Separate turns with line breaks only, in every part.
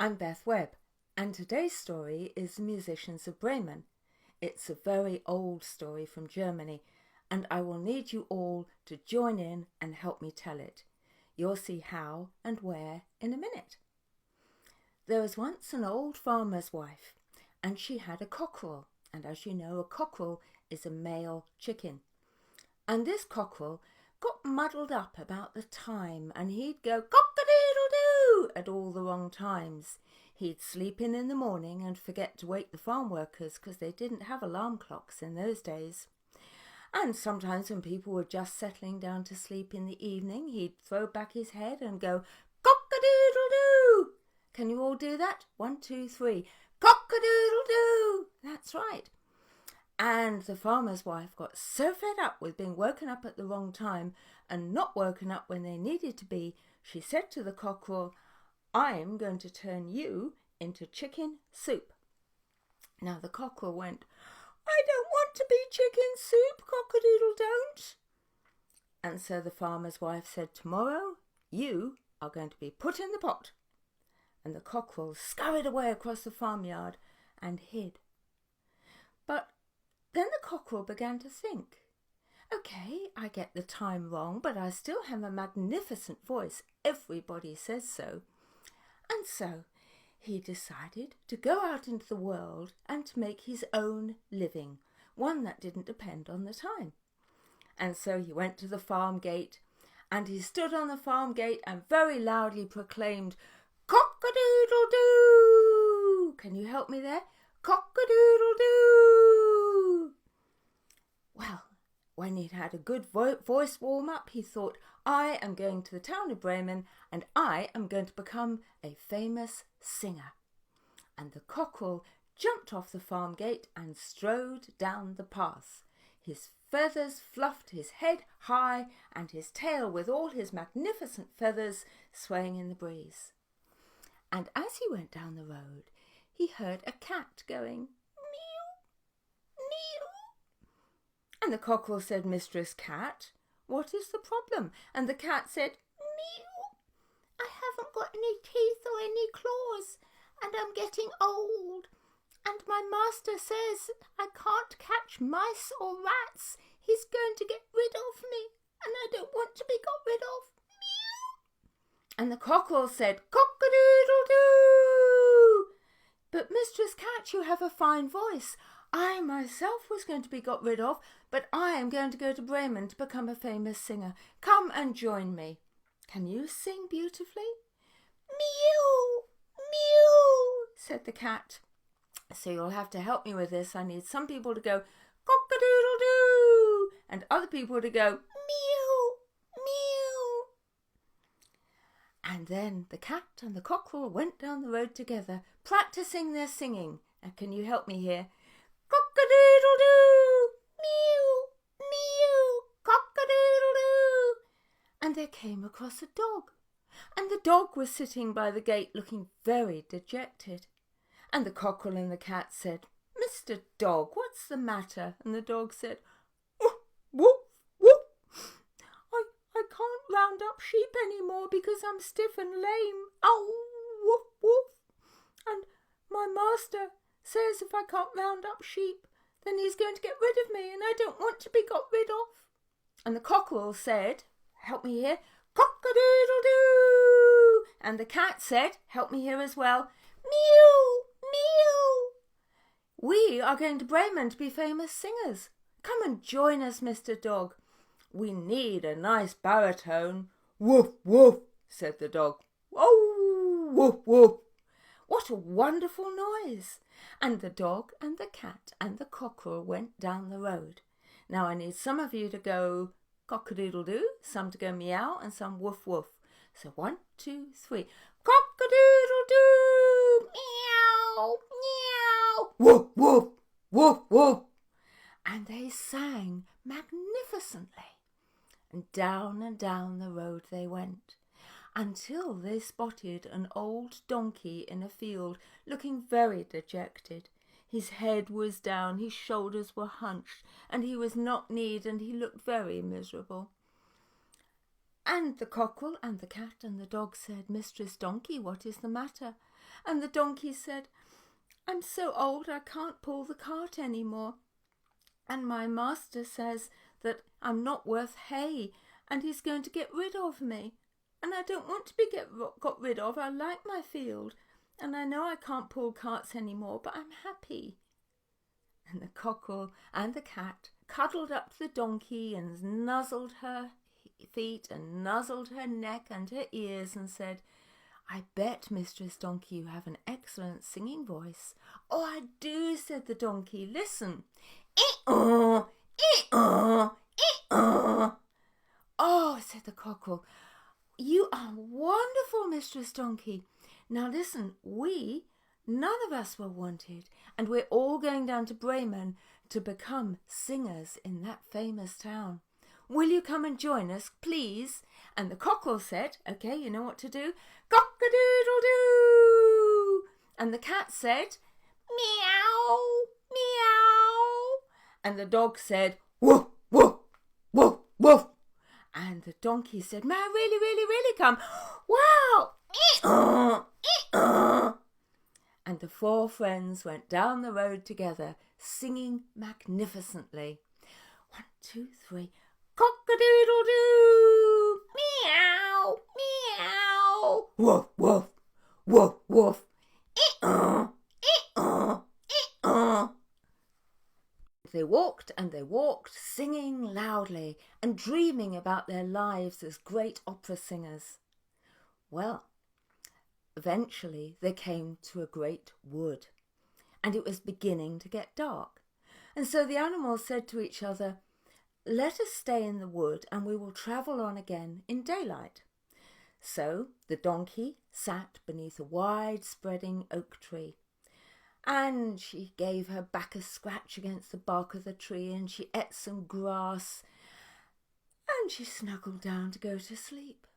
I'm Beth Webb, and today's story is The Musicians of Bremen. It's a very old story from Germany, and I will need you all to join in and help me tell it. You'll see how and where in a minute. There was once an old farmer's wife, and she had a cockerel, and as you know, a cockerel is a male chicken. And this cockerel got muddled up about the time, and he'd go cock-a-doodle-doo at all the wrong times. He'd sleep in the morning and forget to wake the farm workers because they didn't have alarm clocks in those days. And sometimes when people were just settling down to sleep in the evening, he'd throw back his head and go cock-a-doodle-doo. Can you all do that? 1, 2, 3. Cock-a-doodle-doo. That's right. And the farmer's wife got so fed up with being woken up at the wrong time and not woken up when they needed to be, she said to the cockerel, "I'm going to turn you into chicken soup." Now the cockerel went, "I don't want to be chicken soup, cock-a-doodle-don't." And so the farmer's wife said, "Tomorrow you are going to be put in the pot." And the cockerel scurried away across the farmyard and hid. But then the cockerel began to think, "Okay, I get the time wrong, but I still have a magnificent voice. Everybody says so." And so he decided to go out into the world and to make his own living, one that didn't depend on the time. And so he went to the farm gate, and he stood on the farm gate and very loudly proclaimed, "Cock-a-doodle-doo!" Can you help me there? Cock-a-doodle-doo! Well, when he'd had a good voice warm-up, he thought, "I am going to the town of Bremen and I am going to become a famous singer." And the cockerel jumped off the farm gate and strode down the path. His feathers fluffed his head high and his tail with all his magnificent feathers swaying in the breeze. And as he went down the road, he heard a cat going, "Meow, meow." And the cockerel said, "Mistress Cat, what is the problem?" And the cat said, "Meow, I haven't got any teeth or any claws, and I'm getting old. And my master says I can't catch mice or rats. He's going to get rid of me, and I don't want to be got rid of. Meow." And the cockerel said, "Cock-a-doodle-doo! But Mistress Cat, you have a fine voice. I myself was going to be got rid of, but I am going to go to Bremen to become a famous singer. Come and join me. Can you sing beautifully?" "Meow, meow," said the cat. So you'll have to help me with this. I need some people to go cock-a-doodle-doo and other people to go meow, meow. And then the cat and the cockerel went down the road together, practicing their singing. Now, can you help me here? Cock-a-doodle-doo, meow, meow, cock-a-doodle-doo. And they came across a dog, and the dog was sitting by the gate looking very dejected. And the cockerel and the cat said, "Mr. Dog, what's the matter?" And the dog said, "Woof, woof, woof. I can't round up sheep any more because I'm stiff and lame. Ow, woof, woof. And my master says if I can't round up sheep, then he's going to get rid of me, and I don't want to be got rid of." And the cockerel said, help me here, "Cock-a-doodle-doo." And the cat said, help me here as well, "Meow, meow. We are going to Bremen to be famous singers. Come and join us, Mr. Dog. We need a nice baritone." "Woof, woof," said the dog. "Oh, woof, woof." What a wonderful noise! And the dog and the cat and the cockerel went down the road. Now I need some of you to go cock-a-doodle-doo, some to go meow, and some woof, woof. So 1, 2, 3. Cock-a-doodle-doo, meow, meow, woof, woof, woof, woof. And they sang magnificently. And down the road they went, until they spotted an old donkey in a field, looking very dejected. His head was down, his shoulders were hunched, and he was knock-kneed, and he looked very miserable. And the cockerel and the cat and the dog said, "Mistress Donkey, what is the matter?" And the donkey said, "I'm so old I can't pull the cart any more. And my master says that I'm not worth hay and he's going to get rid of me. And I don't want to be got rid of. I like my field. And I know I can't pull carts any more, but I'm happy." And the cockerel and the cat cuddled up to the donkey and nuzzled her feet and nuzzled her neck and her ears and said, "I bet, Mistress Donkey, you have an excellent singing voice." "Oh, I do," said the donkey. "Listen. E-oh, e-oh, e-oh." "Oh," said the cockerel, "you are wonderful, Mistress Donkey. Now listen, none of us were wanted, and we're all going down to Bremen to become singers in that famous town. Will you come and join us, please?" And the cockerel said, "Okay, you know what to do. Cock-a-doodle-doo!" And the cat said, "Meow, meow." And the dog said, "Woof, woof, woof, woof." And the donkey said, "May I really, really, really come? Wow! E-oh, e-oh." And the 4 friends went down the road together, singing magnificently. 1, 2, 3. Cock-a-doodle-doo! Meow, meow. Woof, woof, woof, woof. E-oh, e-oh, e-oh. They walked and they walked, singing loudly and dreaming about their lives as great opera singers. Well, eventually they came to a great wood, and it was beginning to get dark. And so the animals said to each other, "Let us stay in the wood and we will travel on again in daylight." So the donkey sat beneath a wide spreading oak tree, and she gave her back a scratch against the bark of the tree, and she ate some grass, and she snuggled down to go to sleep.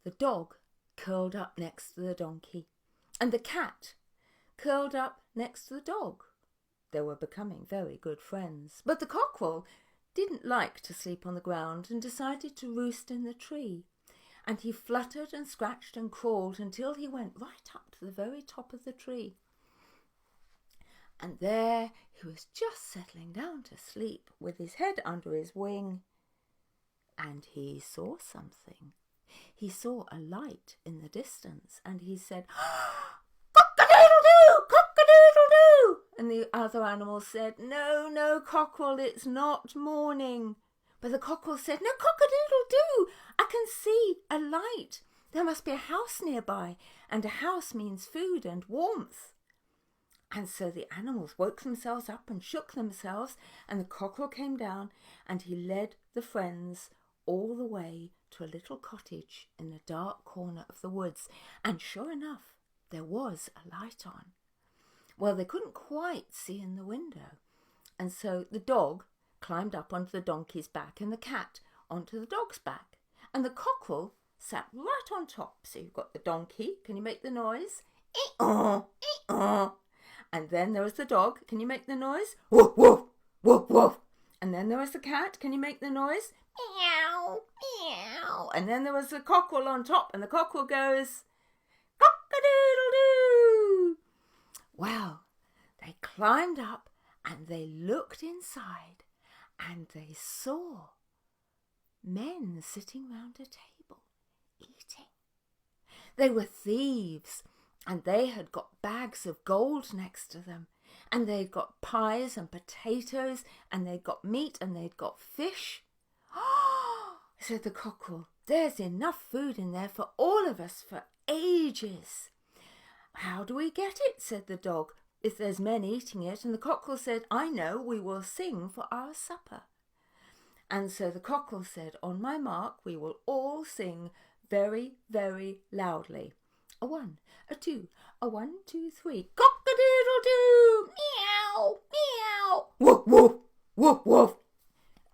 The dog curled up next to the donkey, and the cat curled up next to the dog. They were becoming very good friends. But the cockerel didn't like to sleep on the ground and decided to roost in the tree. And he fluttered and scratched and crawled until he went right up to the very top of the tree. And there he was just settling down to sleep with his head under his wing. And he saw something. He saw a light in the distance, and he said, "Cock-a-doodle-doo! Cock-a-doodle-doo!" And the other animals said, "No, no, cockerel, it's not morning." But the cockerel said, "No, cock-a-doodle-doo! I can see a light. There must be a house nearby, and a house means food and warmth." And so the animals woke themselves up and shook themselves, and the cockerel came down, and he led the friends all the way to a little cottage in a dark corner of the woods. And sure enough, there was a light on. Well, they couldn't quite see in the window. And so the dog climbed up onto the donkey's back, and the cat onto the dog's back. And the cockerel sat right on top. So you've got the donkey. Can you make the noise? E-oh, e-oh. And then there was the dog. Can you make the noise? Woof, woof, woof, woof. And then there was the cat. Can you make the noise? Meow, meow. And then there was the cockerel on top, and the cockerel goes, "Cock-a-doodle-doo." Well, they climbed up and they looked inside, and they saw men sitting round a table eating. They were thieves, and they had got bags of gold next to them, and they'd got pies and potatoes, and they'd got meat, and they'd got fish. "Oh," said the cockerel, "there's enough food in there for all of us for ages." "How do we get it?" said the dog, "if there's men eating it?" And the cockerel said, "I know, we will sing for our supper." And so the cockerel said, "On my mark, we will all sing very, very loudly. A 1, a 2, a 1, 2, 3. Cock-a-doodle-doo! Meow, meow. Woof, woof, woof, woof.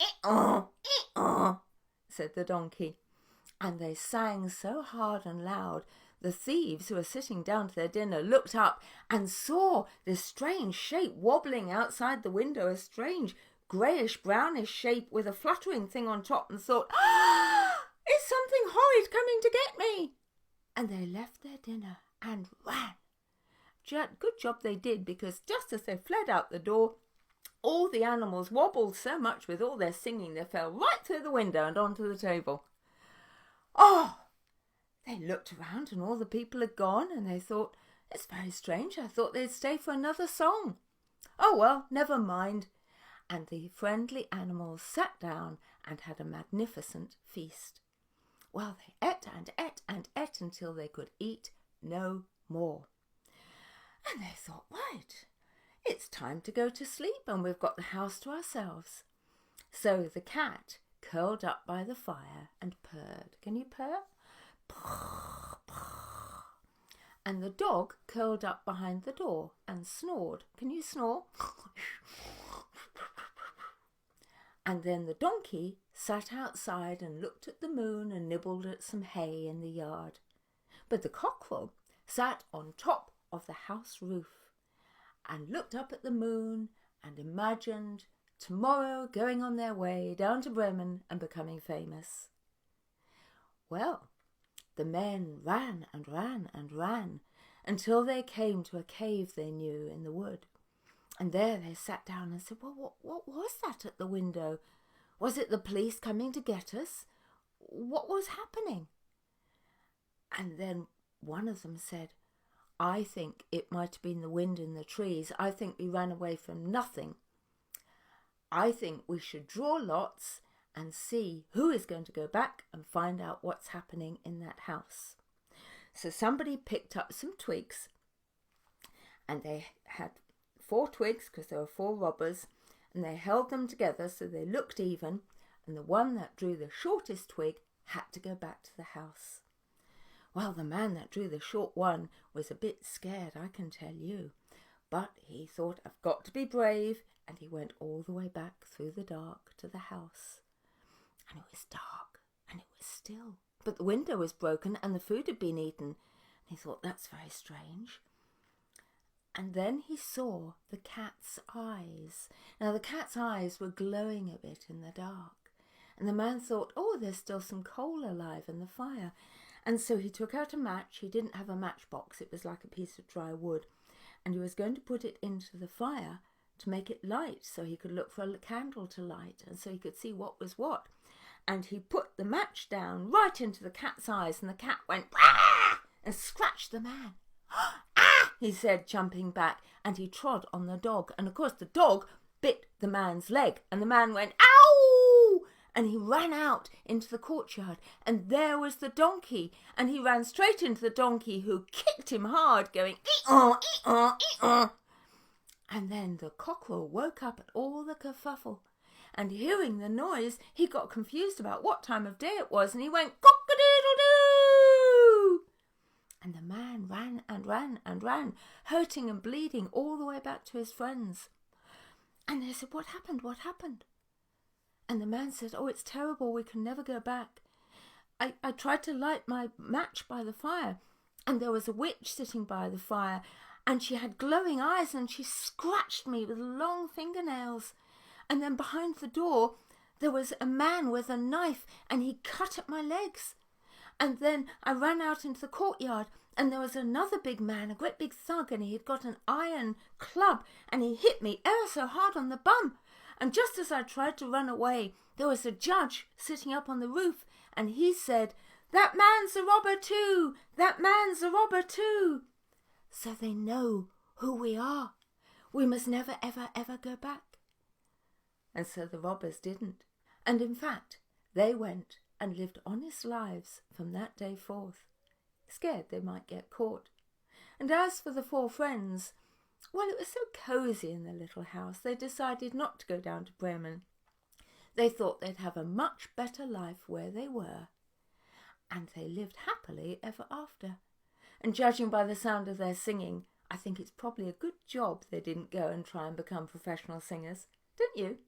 E-oh, e-oh," said the donkey. And they sang so hard and loud, the thieves who were sitting down to their dinner looked up and saw this strange shape wobbling outside the window, a strange greyish brownish shape with a fluttering thing on top, and thought, "Ah, it's horrid coming to get me." And they left their dinner and ran. Good job they did, because just as they fled out the door, all the animals wobbled so much with all their singing they fell right through the window and onto the table. Oh! They looked around and all the people had gone, and they thought, "It's very strange. I thought they'd stay for another song. Oh well, never mind." And the friendly animals sat down and had a magnificent feast. Well, they ate and ate and ate until they could eat no more. And they thought, right, it's time to go to sleep and we've got the house to ourselves. So the cat curled up by the fire and purred. Can you purr? Purr, purr. And the dog curled up behind the door and snored. Can you snore? And then the donkey sat outside and looked at the moon and nibbled at some hay in the yard. But the cockerel sat on top of the house roof and looked up at the moon and imagined tomorrow going on their way down to Bremen and becoming famous. Well, the men ran and ran and ran until they came to a cave they knew in the wood. And there they sat down and said, "Well, what was that at the window? Was it the police coming to get us? What was happening?" And then one of them said, "I think it might have been the wind in the trees. I think we ran away from nothing. I think we should draw lots and see who is going to go back and find out what's happening in that house." So somebody picked up some twigs, and they had 4 twigs because there were 4 robbers, and they held them together so they looked even, and the one that drew the shortest twig had to go back to the house. Well, the man that drew the short one was a bit scared, I can tell you, but he thought, "I've got to be brave," and he went all the way back through the dark to the house. And it was dark and it was still, but the window was broken and the food had been eaten, and he thought, "That's very strange." And then he saw the cat's eyes. Now the cat's eyes were glowing a bit in the dark, and the man thought, "Oh, there's still some coal alive in the fire." And so he took out a match. He didn't have a matchbox, it was like a piece of dry wood, and he was going to put it into the fire to make it light so he could look for a candle to light and so he could see what was what. And he put the match down right into the cat's eyes, and the cat went "Ah!" and scratched the man. "Ah!" he said, jumping back, and he trod on the dog, and of course the dog bit the man's leg, and the man went "Ow!" and he ran out into the courtyard, and there was the donkey, and he ran straight into the donkey, who kicked him hard, going "Ee-aw, ee-aw, ee-aw." And then the cockerel woke up at all the kerfuffle, and hearing the noise he got confused about what time of day it was, and he went "Cock-a-doodle-doo!" And the man ran and ran and ran, hurting and bleeding all the way back to his friends. And they said, "What happened? What happened?" And the man said, "Oh, it's terrible. We can never go back. I tried to light my match by the fire, and there was a witch sitting by the fire, and she had glowing eyes, and she scratched me with long fingernails. And then behind the door there was a man with a knife, and he cut at my legs. And then I ran out into the courtyard, and there was another big man, a great big thug, and he had got an iron club, and he hit me ever so hard on the bum. And just as I tried to run away, there was a judge sitting up on the roof, and he said, 'That man's a robber too! That man's a robber too!' So they know who we are. We must never, ever, ever go back." And so the robbers didn't. And in fact, they went and lived honest lives from that day forth, scared they might get caught. And as for the 4 friends, well, it was so cosy in the little house, they decided not to go down to Bremen. They thought they'd have a much better life where they were. And they lived happily ever after. And judging by the sound of their singing, I think it's probably a good job they didn't go and try and become professional singers. Don't you?